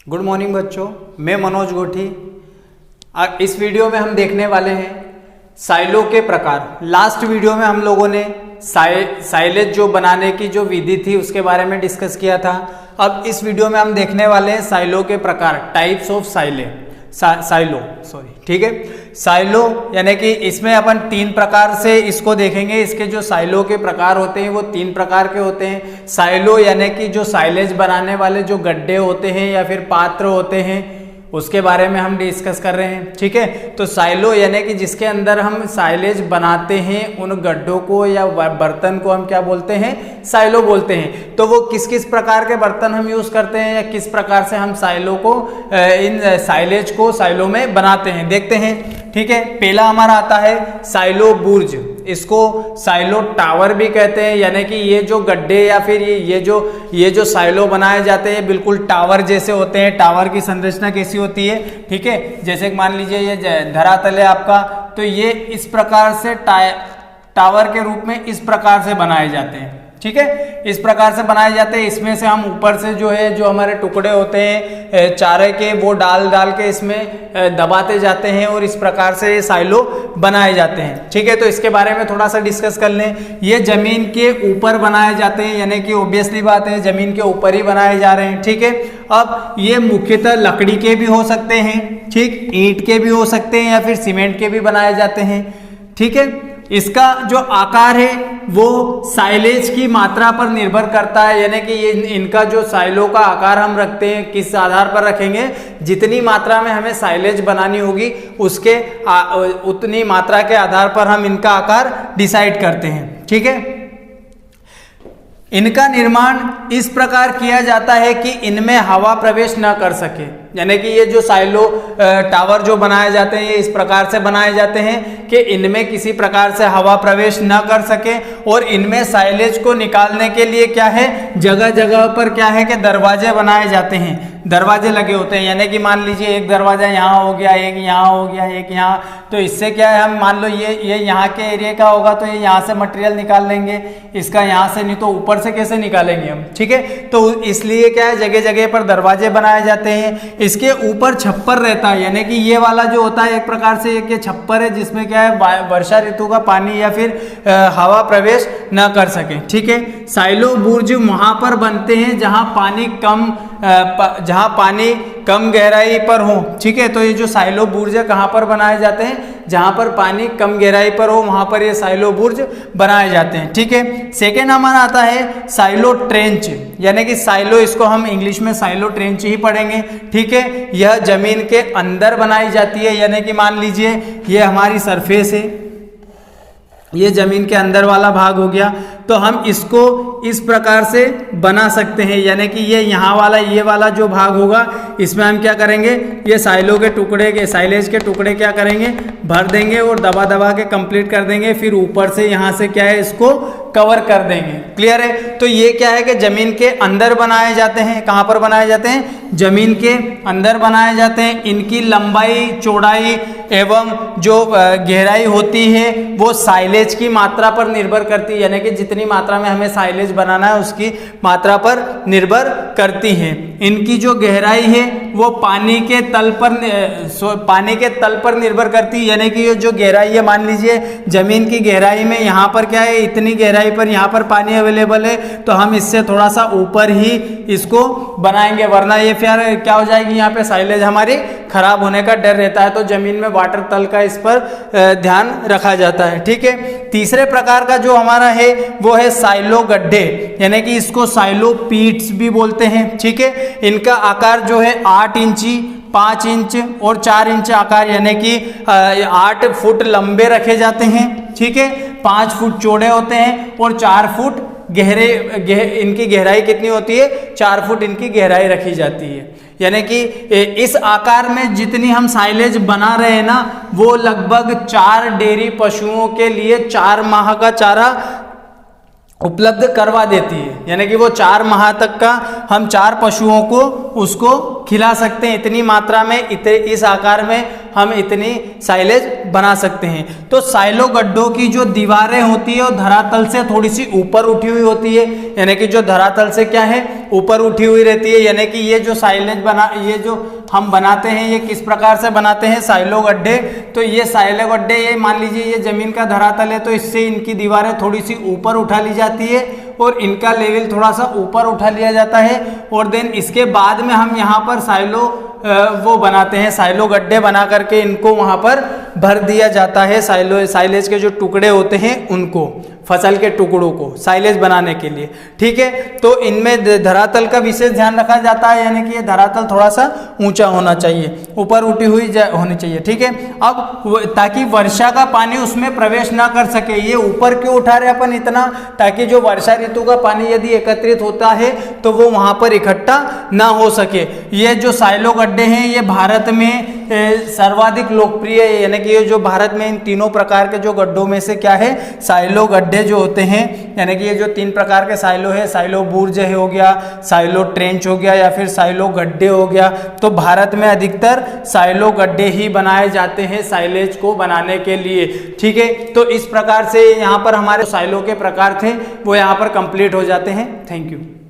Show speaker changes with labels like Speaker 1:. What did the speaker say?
Speaker 1: Good morning बच्चों, मैं मनोज गोठी। इस वीडियो में हम देखने वाले हैं साइलो के प्रकार। लास्ट वीडियो में हम लोगों ने साइलेज जो बनाने की जो विधि थी उसके बारे में डिस्कस किया था। अब इस वीडियो में हम देखने वाले हैं साइलो के प्रकार, टाइप्स ऑफ साइलो, ठीक है। साइलो यानी कि इसमें अपन 3 प्रकार से इसको देखेंगे। इसके जो साइलो के प्रकार होते हैं वो 3 प्रकार के होते हैं। साइलो यानी कि जो साइलेज बनाने वाले जो गड्ढे होते हैं या फिर पात्र होते हैं उसके बारे में हम डिस्कस कर रहे हैं, ठीक है। तो साइलो यानी कि जिसके अंदर हम साइलेज बनाते हैं, उन गड्ढों को या बर्तन को हम क्या बोलते हैं, साइलो बोलते हैं। तो वो किस किस प्रकार के बर्तन हम यूज करते हैं या किस प्रकार से हम साइलो को इन साइलेज को साइलो में बनाते हैं, देखते हैं, ठीक है। पहला हमारा आता है साइलो बुर्ज। इसको साइलो टावर भी कहते हैं, यानी कि ये जो गड्ढे या फिर ये जो साइलो बनाए जाते हैं बिल्कुल टावर जैसे होते हैं। टावर की संरचना कैसी होती है, ठीक है। जैसे मान लीजिए ये धरातल है आपका, तो ये इस प्रकार से टावर के रूप में इस प्रकार से बनाए जाते हैं, ठीक है। इस प्रकार से बनाए जाते हैं। इसमें से हम ऊपर से जो है जो हमारे टुकड़े होते हैं चारे के, वो डाल के इसमें दबाते जाते हैं और इस प्रकार से ये साइलो बनाए जाते हैं, ठीक है। तो इसके बारे में थोड़ा सा डिस्कस कर लें। ये जमीन के ऊपर बनाए जाते हैं, यानी कि ऑब्वियसली बात है जमीन के ऊपर ही बनाए जा रहे हैं, ठीक है। अब ये मुख्यतः लकड़ी के भी हो सकते हैं, ठीक, ईंट के भी हो सकते हैं या फिर सीमेंट के भी बनाए जाते हैं, ठीक है। इसका जो आकार है वो साइलेज की मात्रा पर निर्भर करता है, यानी कि ये इनका जो साइलो का आकार हम रखते हैं किस आधार पर रखेंगे, जितनी मात्रा में हमें साइलेज बनानी होगी उसके उतनी मात्रा के आधार पर हम इनका आकार डिसाइड करते हैं, ठीक है। इनका निर्माण इस प्रकार किया जाता है कि इनमें हवा प्रवेश न कर सके, यानी कि ये जो साइलो टावर जो बनाए जाते हैं ये इस प्रकार से बनाए जाते हैं कि इनमें किसी प्रकार से हवा प्रवेश न कर सके। और इनमें साइलेज को निकालने के लिए क्या है, जगह जगह पर क्या है कि दरवाजे बनाए जाते हैं, दरवाजे लगे होते हैं। यानी कि मान लीजिए एक दरवाजा यहाँ हो गया, एक यहाँ हो गया, एक यहाँ। तो इससे क्या है, हम मान लो ये यहाँ के एरिया का होगा तो ये यहाँ से मटेरियल निकाल लेंगे, इसका यहाँ से नहीं तो ऊपर से कैसे निकालेंगे हम, ठीक है। तो इसलिए क्या है, जगह जगह पर दरवाजे बनाए जाते हैं। इसके ऊपर छप्पर रहता है, यानी कि ये वाला जो होता है एक प्रकार से एक ये छप्पर है जिसमें क्या है वर्षा ऋतु का पानी या फिर हवा प्रवेश न कर सके, ठीक है। साइलो बुर्ज वहां पर बनते हैं जहां पानी कम गहराई पर हो, ठीक है। तो ये जो साइलो बुर्ज है कहाँ पर बनाए जाते हैं, जहां पर पानी कम गहराई पर हो वहां पर ये साइलो बुर्ज बनाए जाते हैं, ठीक है। सेकेंड हमारा आता है साइलो ट्रेंच, यानी कि साइलो, इसको हम इंग्लिश में साइलो ट्रेंच ही पढ़ेंगे, ठीक है। यह जमीन के अंदर बनाई जाती है, यानी कि मान लीजिए ये हमारी सरफेस है, ये जमीन के अंदर वाला भाग हो गया, तो हम इसको इस प्रकार से बना सकते हैं। यानी कि ये यहाँ वाला ये वाला जो भाग होगा इसमें हम क्या करेंगे, ये साइलो के टुकड़े के साइलेज के टुकड़े क्या करेंगे, भर देंगे और दबा दबा के कंप्लीट कर देंगे। फिर ऊपर से यहाँ से क्या है इसको कवर कर देंगे, क्लियर है। तो ये क्या है कि जमीन के अंदर बनाए जाते हैं। कहाँ पर बनाए जाते हैं, जमीन के अंदर बनाए जाते हैं। इनकी लंबाई, चौड़ाई एवं जो गहराई होती है वो साइलेज की मात्रा पर निर्भर करती है, यानी कि जितनी मात्रा में हमें साइलेज बनाना है उसकी मात्रा पर निर्भर करती है। इनकी जो गहराई है वो पानी के तल पर निर्भर करती है, यानी कि ये जो गहराई है, मान लीजिए जमीन की गहराई में यहाँ पर क्या है, इतनी गहराई पर यहाँ पर पानी अवेलेबल है, तो हम इससे थोड़ा सा ऊपर ही इसको बनाएंगे, वरना ये फिर क्या हो जाएगी, यहाँ पे साइलेज हमारी खराब होने का डर रहता है। तो जमीन में वाटर तल का इस पर ध्यान रखा जाता है, ठीक है। तीसरे प्रकार का जो हमारा है वो है साइलो गड्ढे, यानी कि इसको साइलो पीट्स भी बोलते हैं, ठीक है। इनका आकार जो है 8 इंची, 5 इंच और 4 इंच आकार, यानी कि 8 फुट लंबे रखे जाते हैं, ठीक है। 5 फुट चौड़े होते हैं और 4 फुट इनकी गहराई कितनी होती है, 4 फुट इनकी गहराई रखी जाती है। यानी कि इस आकार में जितनी हम साइलेज बना रहे हैं ना, वो लगभग 4 डेयरी पशुओं के लिए 4 माह का चारा उपलब्ध करवा देती है। यानी कि वो 4 माह तक का हम 4 पशुओं को उसको खिला सकते हैं। इतनी मात्रा में इस आकार में हम इतनी साइलेज बना सकते हैं। तो साइलो गड्ढों की जो दीवारें होती है वो धरातल से थोड़ी सी ऊपर उठी हुई होती है, यानी कि जो धरातल से क्या है ऊपर उठी हुई रहती है। यानी कि ये जो साइलेज ये जो हम बनाते हैं ये किस प्रकार से बनाते हैं साइलो गड्ढे। तो ये साइलो गड्ढे, ये मान लीजिए ये जमीन का धरातल है, तो इससे इनकी दीवारें थोड़ी सी ऊपर उठा ली जाती है और इनका लेवल थोड़ा सा ऊपर उठा लिया जाता है। और देन इसके बाद में हम यहाँ पर साइलो वो बनाते हैं, साइलो गड्ढे बना करके इनको वहाँ पर भर दिया जाता है। साइलेज के जो टुकड़े होते हैं उनको, फसल के टुकड़ों को साइलेज बनाने के लिए, ठीक है। तो इनमें धरातल का विशेष ध्यान रखा जाता है, यानी कि ये धरातल थोड़ा सा ऊंचा होना चाहिए, ऊपर उठी हुई होनी चाहिए, ठीक है। अब ताकि वर्षा का पानी उसमें प्रवेश ना कर सके, ये ऊपर क्यों उठा रहे अपन इतना, ताकि जो वर्षा ऋतु का पानी यदि एकत्रित होता है तो वो वहां पर इकट्ठा ना हो सके। ये जो साइलो गड्ढे हैं ये भारत में सर्वाधिक लोकप्रिय है, यानी कि ये जो भारत में इन तीनों प्रकार के जो गड्ढों में से क्या है साइलो गड्ढे जो होते हैं, यानी कि ये जो 3 प्रकार के साइलो है, साइलो बुर्ज हो गया, साइलो ट्रेंच हो गया या फिर साइलो गड्ढे हो गया। तो भारत में अधिकतर साइलो गड्ढे ही बनाए जाते हैं साइलेज को बनाने के लिए, ठीक है। तो इस प्रकार से यहाँ पर हमारे साइलो के प्रकार थे वो यहाँ पर कंप्लीट हो जाते हैं। Thank you.